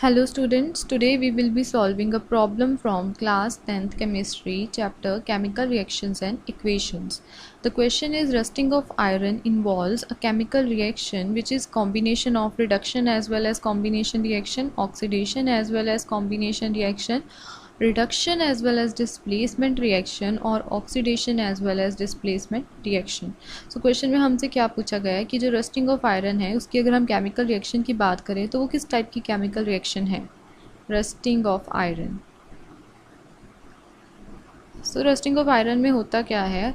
Hello students, today we will be solving a problem from class 10th chemistry chapter chemical reactions and equations. The question is rusting of iron involves a chemical reaction which is combination of reduction as well as combination reaction, oxidation as well as combination reaction, reduction as well as displacement reaction और oxidation as well as displacement reaction. So question में हमसे क्या पूछा गया है कि जो rusting of iron है उसकी अगर हम केमिकल रिएक्शन की बात करें तो वो किस टाइप की केमिकल रिएक्शन है. Rusting of iron. So rusting of iron में होता क्या है,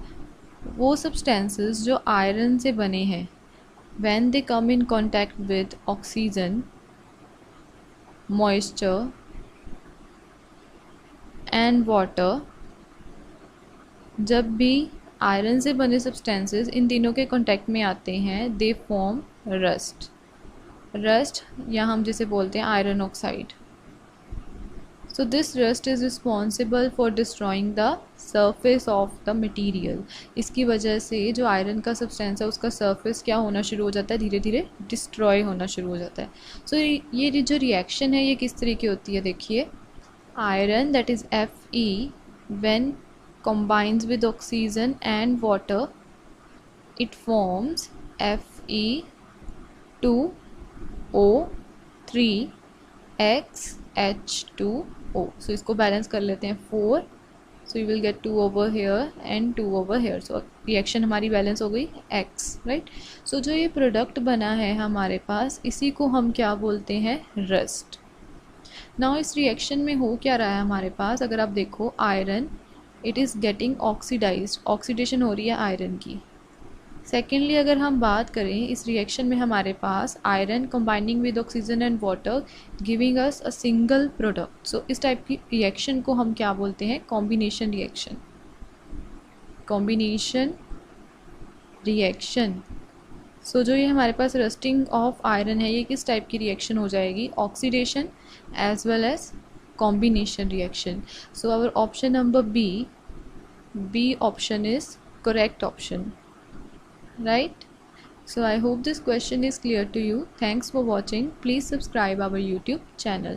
वो सब्सटेंसेस जो आयरन से बने हैं when they come in contact with oxygen, moisture and water, जब भी आयरन से बने सब्सटेंसेस इन तीनों के कांटेक्ट में आते हैं दे फॉर्म रस्ट. रस्ट या हम जिसे बोलते हैं iron oxide. So this rust is responsible for destroying the surface of the material. इसकी वजह से जो आयरन का सब्सटेंस है उसका सरफेस क्या होना शुरू हो जाता है, धीरे धीरे डिस्ट्रॉय होना शुरू हो जाता है. सो ये जो रिएक्शन है ये किस तरह की होती है, देखिए. Iron, that is Fe, when combines with oxygen and water it forms Fe2O3XH2O. So इसको बैलेंस कर लेते हैं 4. So you will get 2 over here and 2 over here. So reaction हमारी बैलेंस हो गई X, राइट. सो जो ये प्रोडक्ट बना है हमारे पास इसी को हम क्या बोलते हैं, रस्ट. नाउ इस रिएक्शन में हो क्या रहा है हमारे पास, अगर आप देखो iron it is getting oxidised, oxidation हो रही है आयरन की. सेकेंडली अगर हम बात करें इस रिएक्शन में हमारे पास iron combining with oxygen and water giving us a single product. So इस टाइप की रिएक्शन को हम क्या बोलते हैं, combination reaction. Combination reaction. So जो ये हमारे पास रस्टिंग ऑफ आयरन है ये किस टाइप की रिएक्शन हो जाएगी, oxidation as well as combination reaction. So our option number B option is correct option, right? So I hope this question is clear to you. Thanks for watching. Please subscribe our YouTube channel.